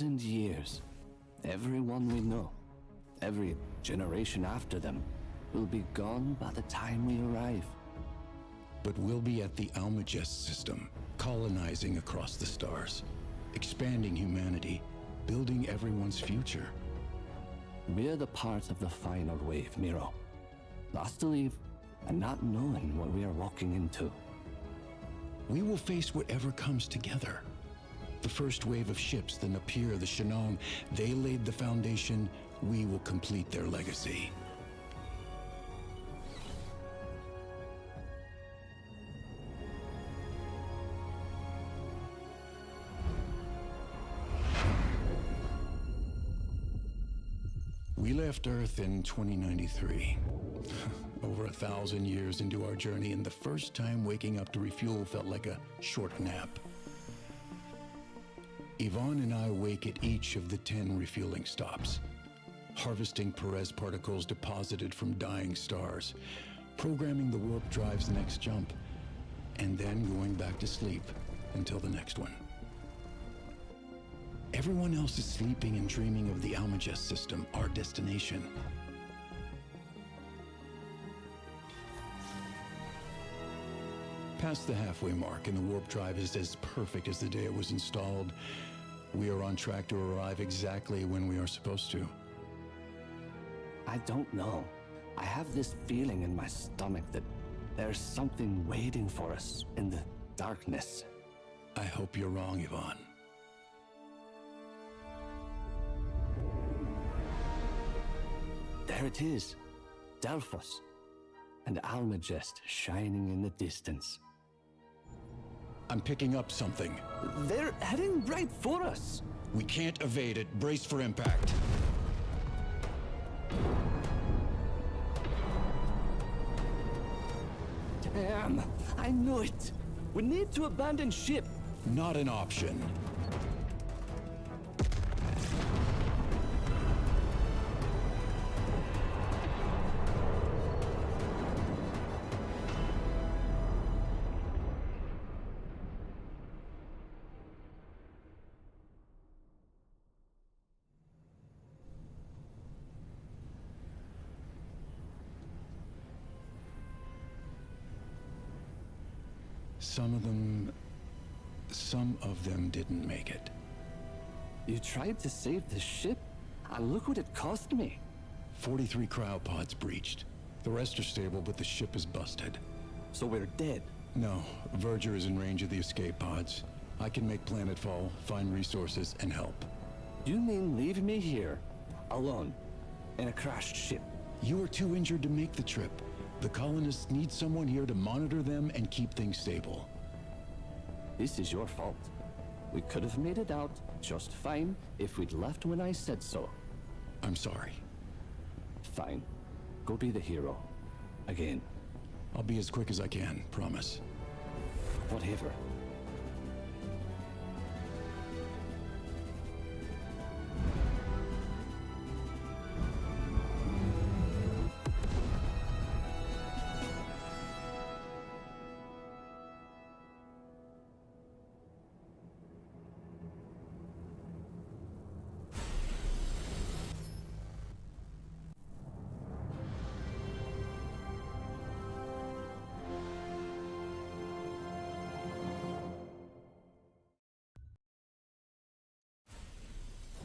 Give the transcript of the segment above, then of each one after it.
Years, everyone we know, every generation after them, will be gone by the time we arrive. But we'll be at the salvaged system, colonizing across the stars, expanding humanity, building everyone's future. We're the part of the final wave, Miro. Lost to leave, and not knowing what we are walking into. We will face whatever comes together. The first wave of ships, the Napier, the Shanong, they laid the foundation. We will complete their legacy. We left Earth in 2093. Over 1,000 years into our journey, and the first time waking up to refuel felt like a short nap. Yvonne and I wake at each of the 10 refueling stops, harvesting Perez particles deposited from dying stars, programming the warp drive's next jump, and then going back to sleep until the next one. Everyone else is sleeping and dreaming of the salvaged system, our destination. Past the halfway mark, and the warp drive is as perfect as the day it was installed. We are on track to arrive exactly when we are supposed to. I don't know. I have this feeling in my stomach that there's something waiting for us in the darkness. I hope you're wrong, Yvonne. There it is, Delphos, and Almagest shining in the distance. I'm picking up something. They're heading right for us. We can't evade it. Brace for impact. Damn, I knew it. We need to abandon ship. Not an option. Some of them didn't make it. You tried to save the ship, and look what it cost me. 43 cryopods breached. The rest are stable, but the ship is busted. So we're dead? No, Verger is in range of the escape pods. I can make planetfall, find resources, and help. You mean leave me here, alone, in a crashed ship? You are too injured to make the trip. The colonists need someone here to monitor them and keep things stable. This is your fault. We could have made it out just fine if we'd left when I said so. I'm sorry. Fine. Go be the hero. Again. I'll be as quick as I can, promise. Whatever.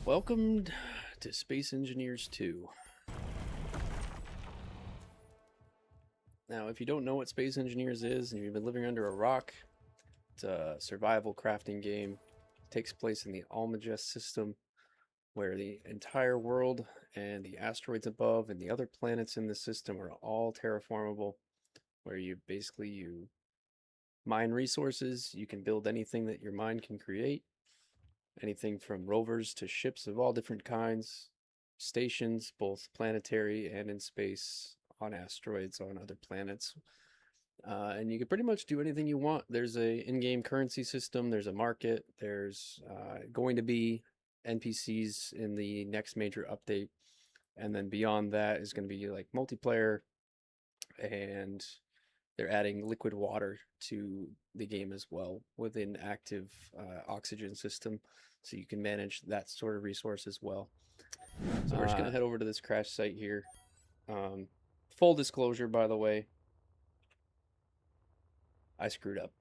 Welcome to Space Engineers 2. Now, if you don't know what Space Engineers is and you've been living under a rock, it's a survival crafting game. It takes place in the Almagest system, where the entire world and the asteroids above and the other planets in the system are all terraformable, where you mine resources. You can build anything that your mind can create. Anything from rovers to ships of all different kinds, stations, both planetary and in space, on asteroids, on other planets. And you can pretty much do anything you want. There's a in-game currency system, there's a market, there's going to be NPCs in the next major update. And then beyond that is going to be like multiplayer, and they're adding liquid water to the game as well with an active oxygen system. so you can manage that sort of resource as well. So we're just gonna head over to this crash site here. Full disclosure, by the way, I screwed up.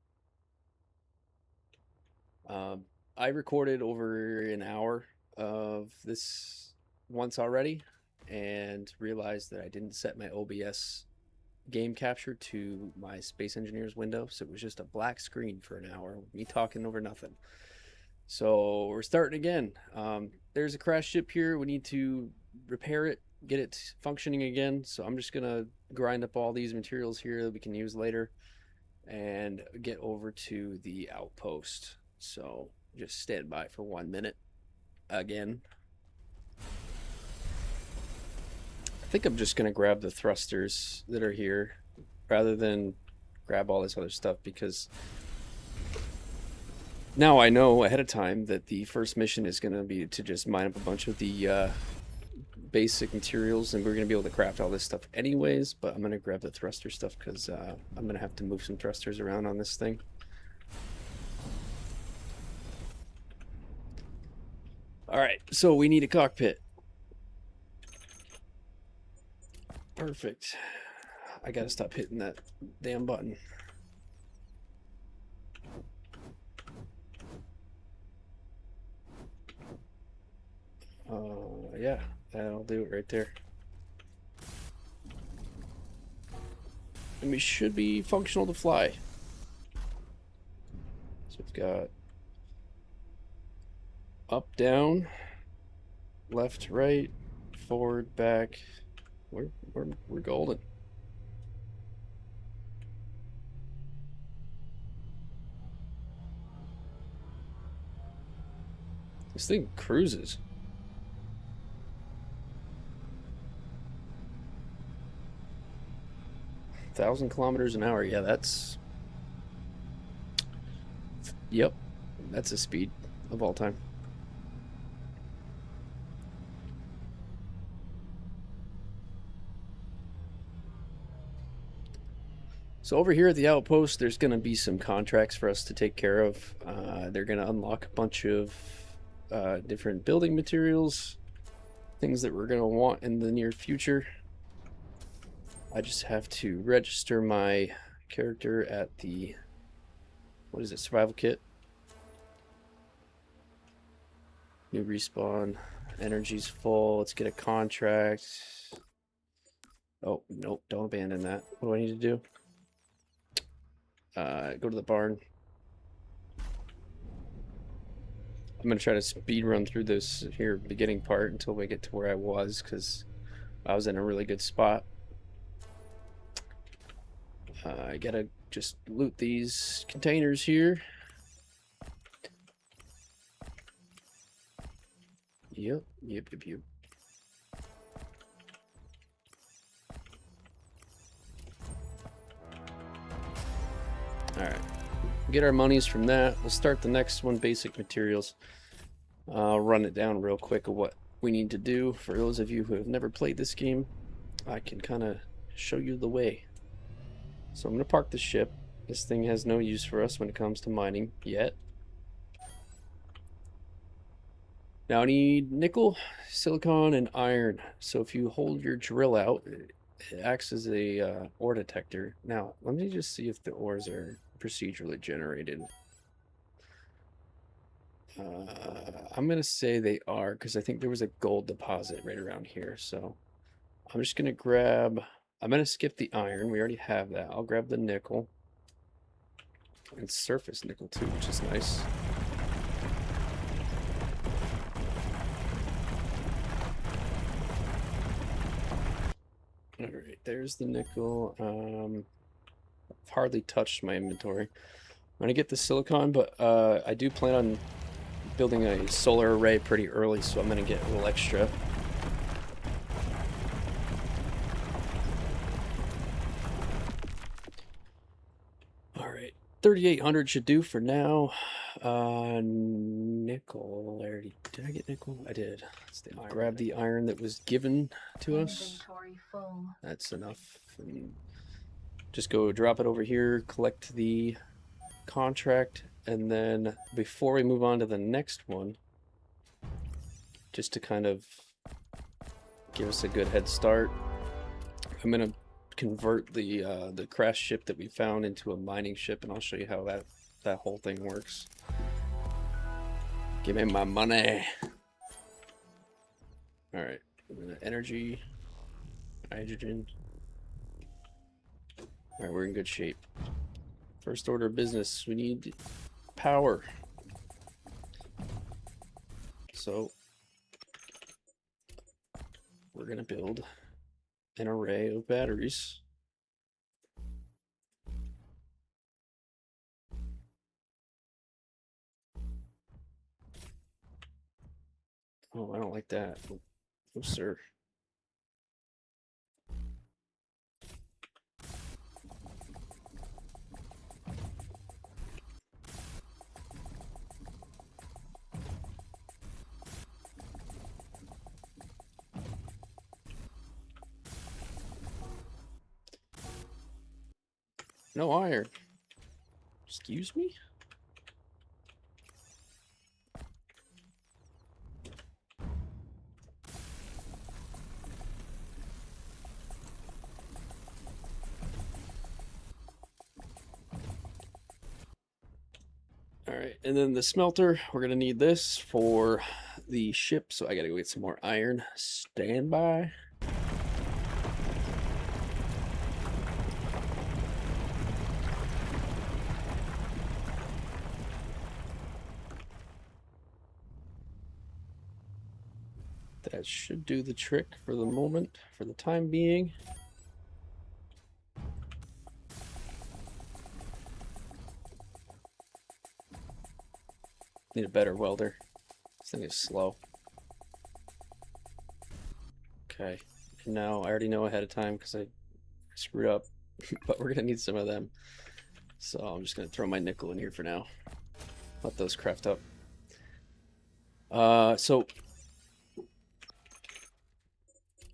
I recorded over an hour of this once already and realized that I didn't set my OBS game capture to my Space Engineers window, so it was just a black screen for an hour, me talking over nothing. So we're starting again. There's a crash ship here. We need to repair it, get it functioning again. So I'm just gonna grind up all these materials here that we can use later and get over to the outpost. So just stand by for 1 minute again. I think I'm just gonna grab the thrusters that are here rather than grab all this other stuff, because now I know ahead of time that the first mission is going to be to just mine up a bunch of the basic materials, and we're going to be able to craft all this stuff anyways, but I'm going to grab the thruster stuff because I'm going to have to move some thrusters around on this thing. Alright, so we need a cockpit. Perfect. I got to stop hitting that damn button. Yeah, that'll do it right there. And we should be functional to fly. So we've got up, down, left, right, forward, back. We're golden. This thing cruises. 1,000 kilometers an hour. Yeah, that's... Yep, that's a speed of all time. So over here at the outpost, there's going to be some contracts for us to take care of. They're going to unlock a bunch of different building materials, things that we're going to want in the near future. I just have to register my character at the, what is it, survival kit. New respawn, energy's full, let's get a contract. Oh, nope, don't abandon that. What do I need to do? Go to the barn. I'm going to try to speed run through this here beginning part until we get to where I was, because I was in a really good spot. I gotta just loot these containers here. Yep. Alright. Get our monies from that. We'll start the next one, basic materials. I'll run it down real quick of what we need to do. For those of you who have never played this game, I can kind of show you the way. So I'm going to park the ship. This thing has no use for us when it comes to mining yet. Now I need nickel, silicon, and iron. So if you hold your drill out, it acts as a ore detector. Now, let me just see if the ores are procedurally generated. I'm going to say they are, because I think there was a gold deposit right around here. So I'm just going to grab... I'm going to skip the iron. We already have that. I'll grab the nickel. And surface nickel too, which is nice. Alright, there's the nickel. I've hardly touched my inventory. I'm going to get the silicon, but I do plan on building a solar array pretty early, so I'm going to get a little extra. Alright, 3,800 should do for now. Nickel, did I get nickel? I did. Grab the iron that was given to us. That's enough. And just go drop it over here, collect the contract, and then before we move on to the next one, just to kind of give us a good head start. I'm gonna convert the crash ship that we found into a mining ship, and I'll show you how that whole thing works. Give me my money. All right, energy, hydrogen. All right, we're in good shape. First order of business, we need power. So we're gonna build an array of batteries. Oh, I don't like that. Oh, sir. No iron. Excuse me? All right, and then the smelter, we're gonna need this for the ship, so I gotta go get some more iron. Stand by. That should do the trick for the moment, for the time being. Need a better welder. This thing is slow. Okay, and now I already know ahead of time because I screwed up, but we're gonna need some of them. So I'm just gonna throw my nickel in here for now. Let those craft up. So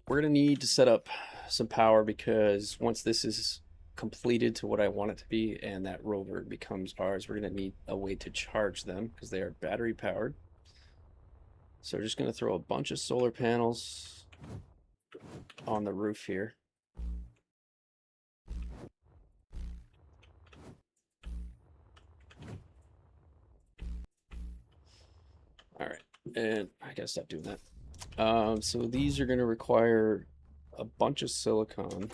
we're gonna need to set up some power because once this is completed to what I want it to be and that rover becomes ours, we're gonna need a way to charge them because they are battery powered. So we're just gonna throw a bunch of solar panels on the roof here. All right, and I gotta stop doing that. So these are gonna require a bunch of silicon.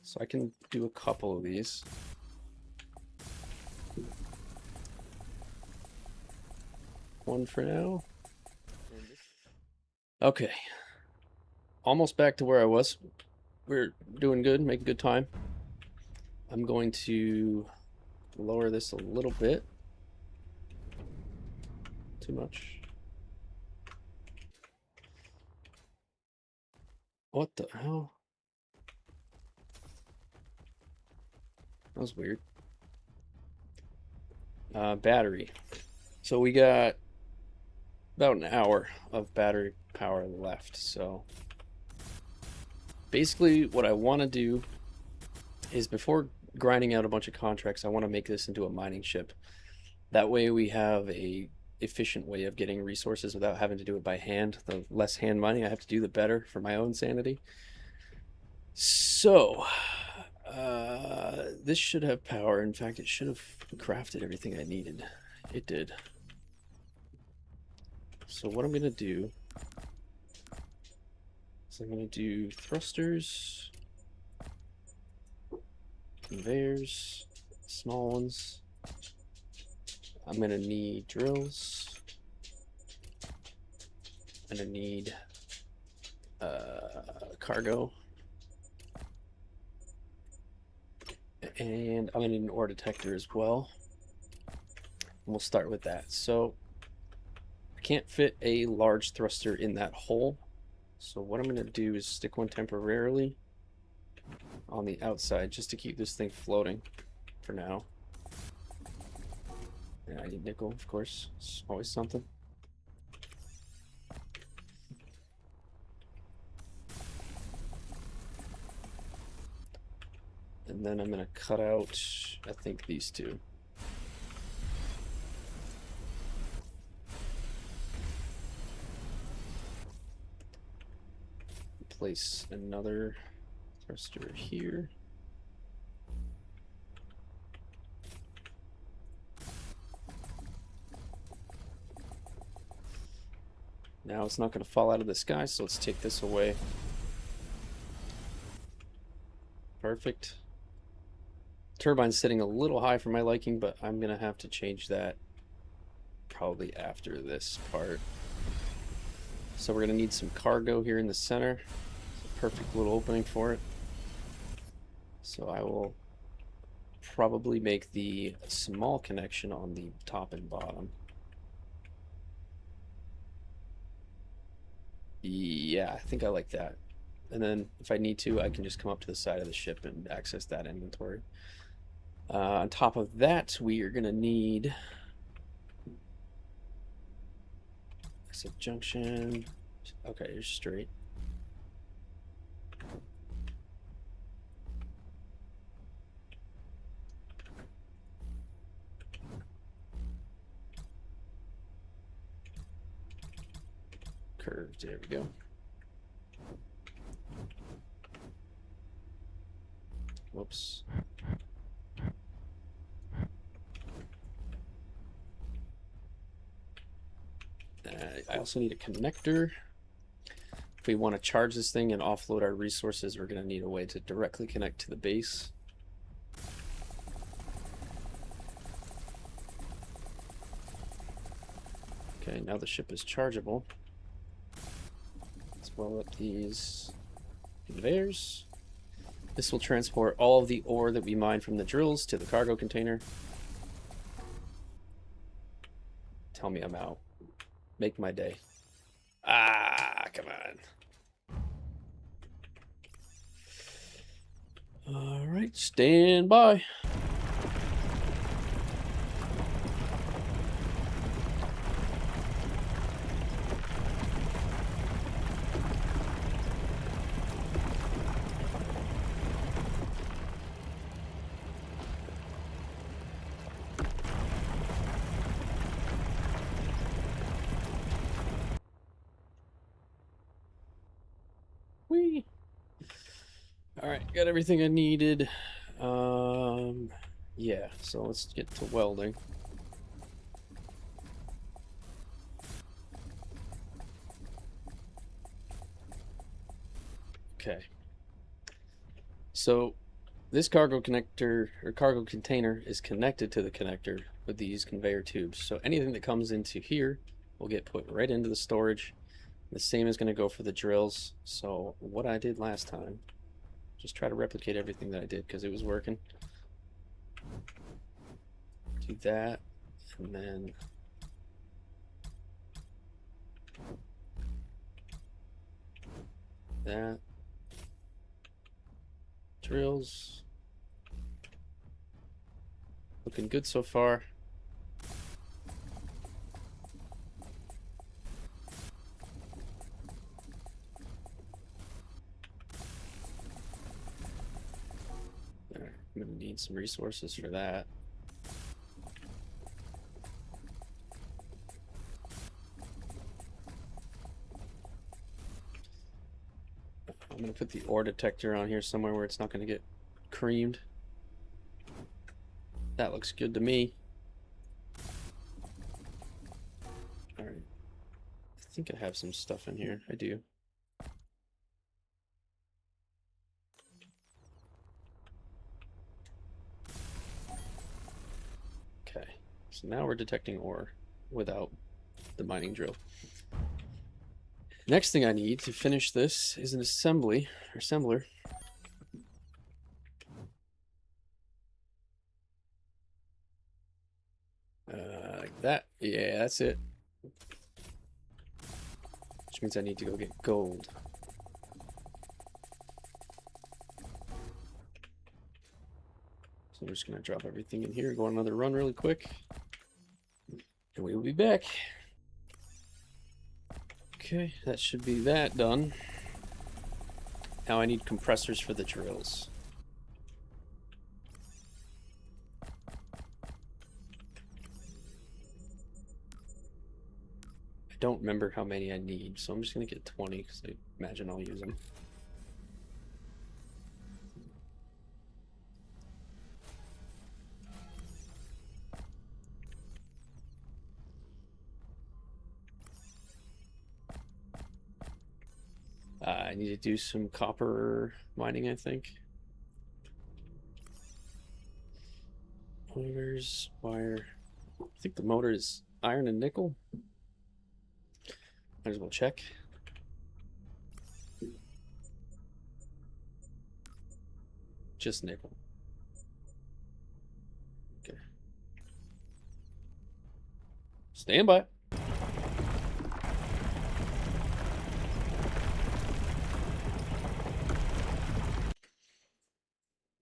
So I can do a couple of these. One for now. Okay. Almost back to where I was. We're doing good, making good time. I'm going to lower this a little bit. Too much. What the hell? That was weird. Battery. So we got about an hour of battery power left. So basically what I want to do is before grinding out a bunch of contracts, I want to make this into a mining ship. That way we have a efficient way of getting resources without having to do it by hand. The less hand mining I have to do, the better for my own sanity. So this should have power. In fact, it should have crafted everything I needed. It did. So what I'm going to do is I'm going to do thrusters, conveyors, small ones. I'm going to need drills. I'm going to need cargo. And I'm going to need an ore detector as well. And we'll start with that. So I can't fit a large thruster in that hole. So what I'm going to do is stick one temporarily on the outside just to keep this thing floating for now. And I need nickel, of course. It's always something. And then I'm going to cut out, I think, these two. place another thruster here. Now it's not going to fall out of the sky, so let's take this away. Perfect. Turbine's sitting a little high for my liking, but I'm going to have to change that probably after this part. So we're going to need some cargo here in the center. It's a perfect little opening for it. So I will probably make the small connection on the top and bottom. Yeah, I think I like that. And then if I need to, I can just come up to the side of the ship and access that inventory. On top of that, we are going to need exit junction. Okay, you're straight. Curved, there we go. Whoops. I also need a connector. If we want to charge this thing and offload our resources, we're going to need a way to directly connect to the base. Okay, now the ship is chargeable. Let's blow up these conveyors. This will transport all of the ore that we mine from the drills to the cargo container. Tell me I'm out. Make my day. Ah, come on. All right, stand by. Whee! All right, got everything I needed. Yeah, so let's get to welding. Okay. So this cargo connector or cargo container is connected to the connector with these conveyor tubes. So anything that comes into here will get put right into the storage. The same is going to go for the drills. So what I did last time, just try to replicate everything that I did because it was working. Do that, and then that. Drills. Looking good so far. There, I'm going to need some resources for that. I'm going to put the ore detector on here somewhere where it's not going to get creamed. That looks good to me. All right. I think I have some stuff in here. I do. Okay. So now we're detecting ore without the mining drill. Next thing I need to finish this is an assembler. Like that. Yeah, that's it. Which means I need to go get gold. So I'm just going to drop everything in here, go on another run really quick, and we will be back. Okay, that should be that done. Now I need compressors for the drills. I don't remember how many I need, so I'm just going to get 20 because I imagine I'll use them. I need to do some copper mining, I think. Motors, wire. I think the motor is iron and nickel. Might as well check. Just nickel. Okay. Stand by.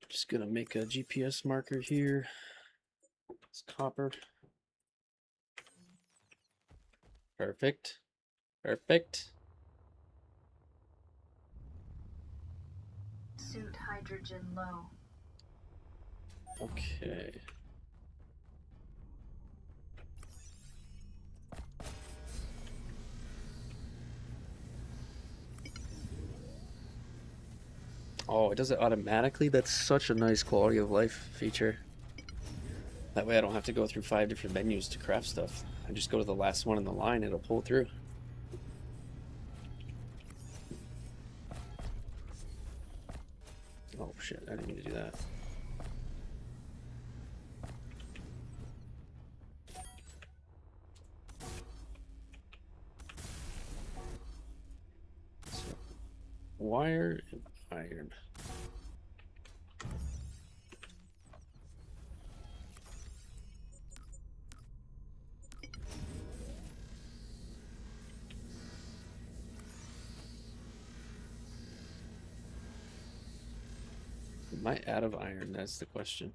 Just gonna make a GPS marker here. It's copper. Perfect. Perfect. Suit hydrogen low. Okay. Oh, it does it automatically? That's such a nice quality of life feature. That way I don't have to go through 5 different menus to craft stuff. I just go to the last one in the line, it'll pull through. Oh shit, I didn't mean to do that. So, wire and iron. Am I out of iron? That's the question.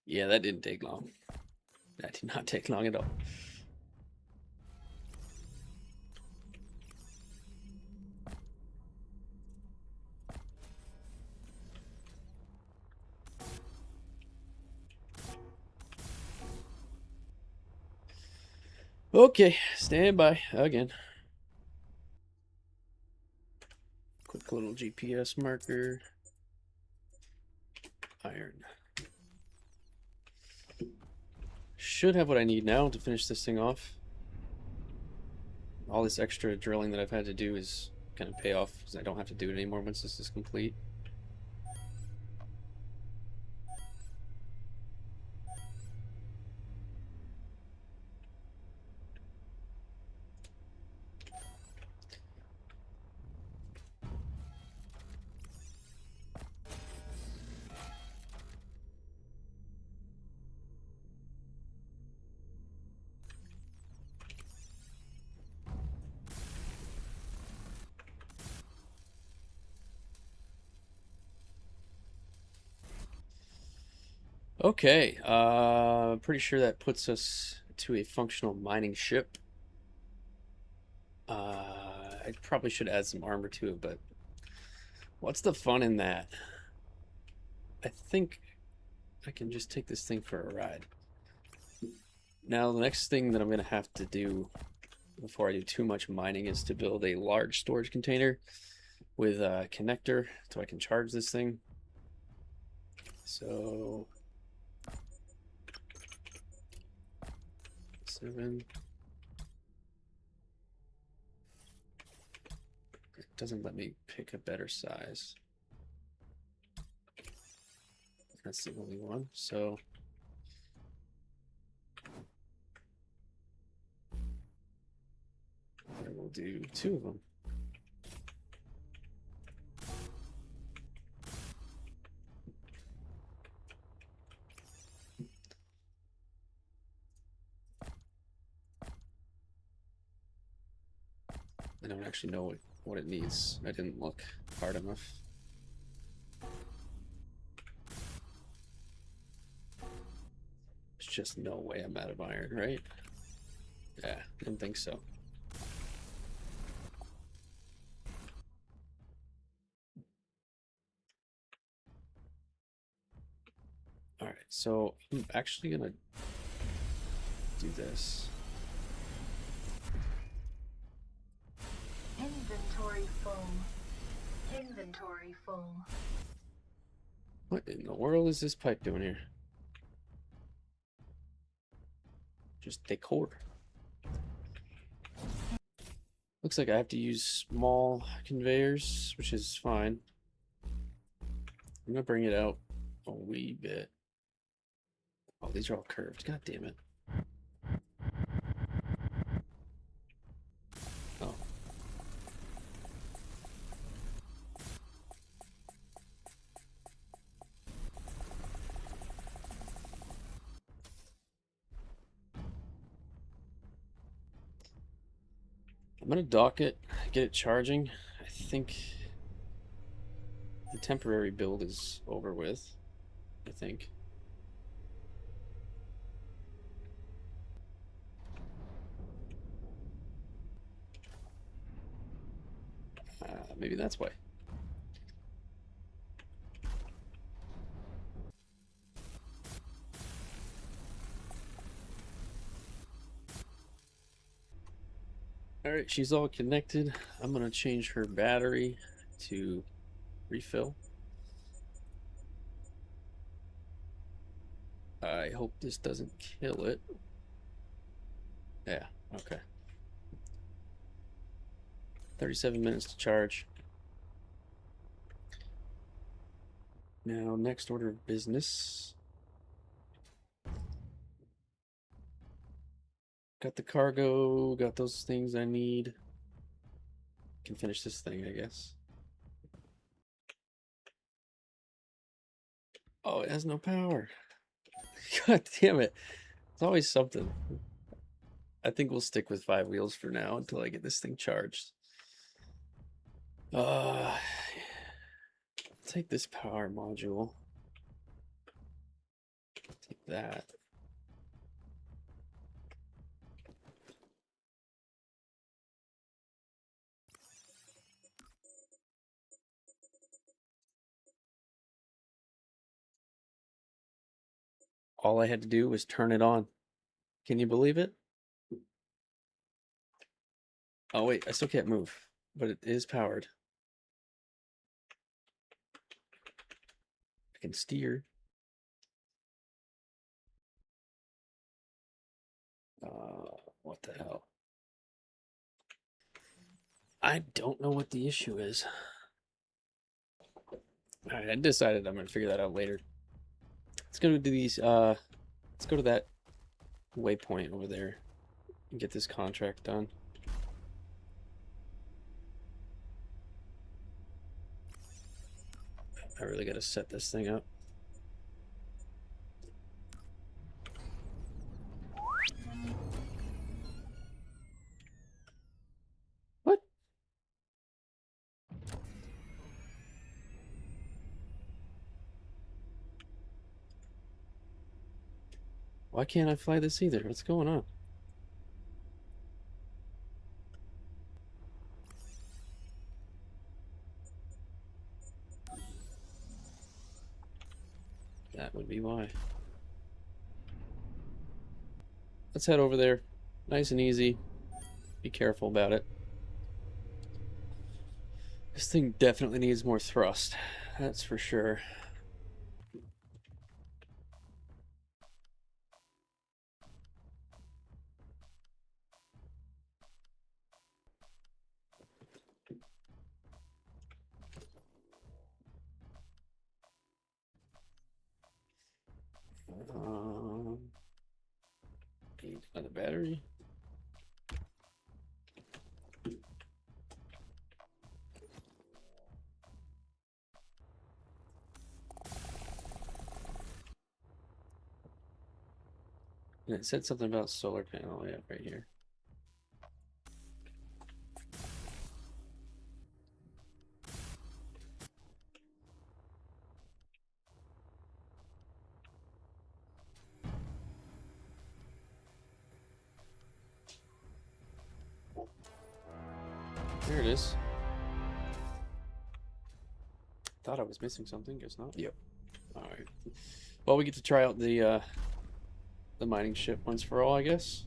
Yeah, that didn't take long. That did not take long at all. Okay, stand by again. Quick little GPS marker. Iron. Should have what I need now to finish this thing off. All this extra drilling that I've had to do is going to pay off because I don't have to do it anymore once this is complete. Okay, pretty sure that puts us to a functional mining ship. I probably should add some armor to it, but what's the fun in that? I think I can just take this thing for a ride. Now, the next thing that I'm going to have to do before I do too much mining is to build a large storage container with a connector so I can charge this thing. So 7. It doesn't let me pick a better size. That's the only one. So I will do 2 of them. I don't actually know what it needs. I didn't look hard enough. There's just no way I'm out of iron, right? Yeah, I didn't think so. Alright, so I'm actually gonna do this. Inventory full. Inventory full. What in the world is this pipe doing here? Just decor. Looks like I have to use small conveyors, which is fine. I'm gonna bring it out a wee bit. Oh, these are all curved. God damn it. Oh. I'm gonna dock it, get it charging. I think the temporary build is over with. I think. Maybe that's why. Alright, she's all connected. I'm gonna change her battery to refill. I hope this doesn't kill it. Yeah, okay. 37 minutes to charge. Now, next order of business. Got the cargo, got those things I need. Can finish this thing, I guess. Oh, it has no power. God damn it. It's always something. I think we'll stick with 5 wheels for now until I get this thing charged. Take this power module. Take that. All I had to do was turn it on. Can you believe it? Oh wait, I still can't move, but it is powered. I can steer. What the hell? I don't know what the issue is. Alright, I decided I'm gonna figure that out later. Let's go to these, let's go to that waypoint over there and get this contract done. I really gotta set this thing up. What? Why can't I fly this either? What's going on? That would be why. Let's head over there. Nice and easy. Be careful about it. This thing definitely needs more thrust. That's for sure. Need another battery. And it said something about solar panel, yeah, right here. There it is. Thought I was missing something, guess not. Yep. Alright. Well, we get to try out the mining ship once for all, I guess.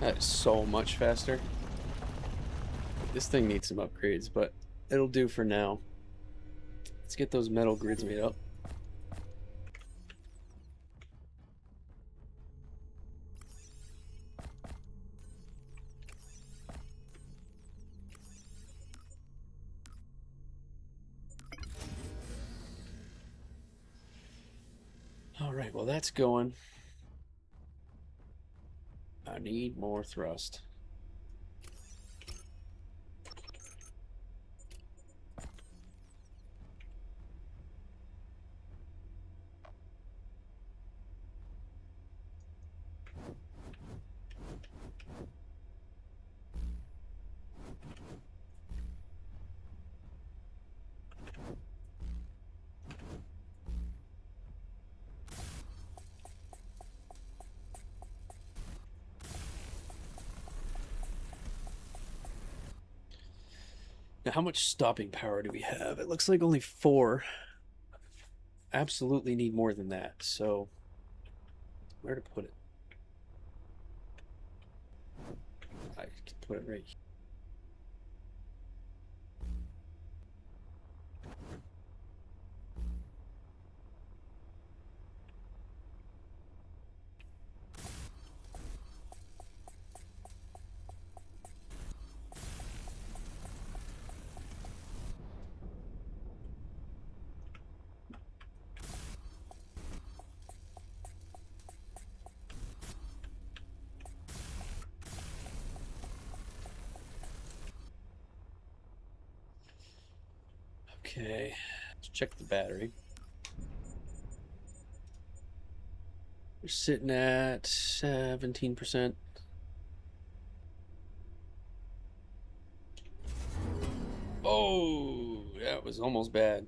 That is so much faster. This thing needs some upgrades, but it'll do for now. Let's get those metal grids made up. All right, well, that's going. I need more thrust. Now, how much stopping power do we have? It looks like only 4. Absolutely need more than that. So, where to put it? I can put it right here. Okay, let's check the battery. We're sitting at 17%. Oh, that was almost bad.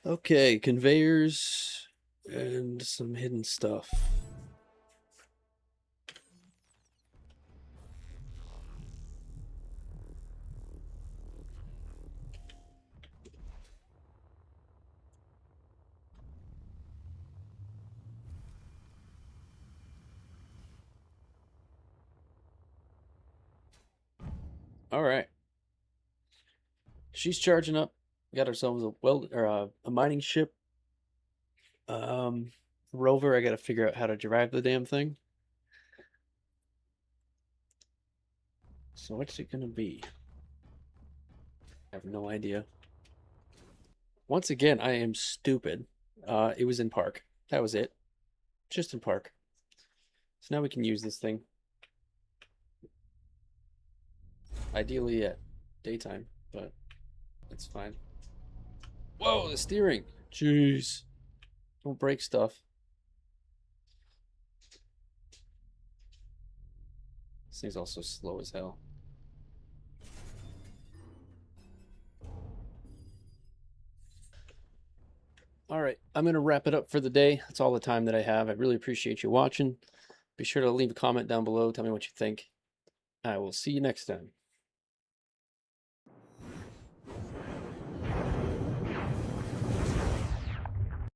Okay, conveyors and some hidden stuff. All right. She's charging up. Got ourselves a mining ship. Rover, I got to figure out how to drive the damn thing. So what's it going to be? I have no idea. Once again, I am stupid. It was in park. That was it. Just in park. So now we can use this thing. Ideally at daytime, but it's fine. Whoa, the steering. Jeez. Don't break stuff. This thing's also slow as hell. All right, I'm going to wrap it up for the day. That's all the time that I have. I really appreciate you watching. Be sure to leave a comment down below. Tell me what you think. I will see you next time.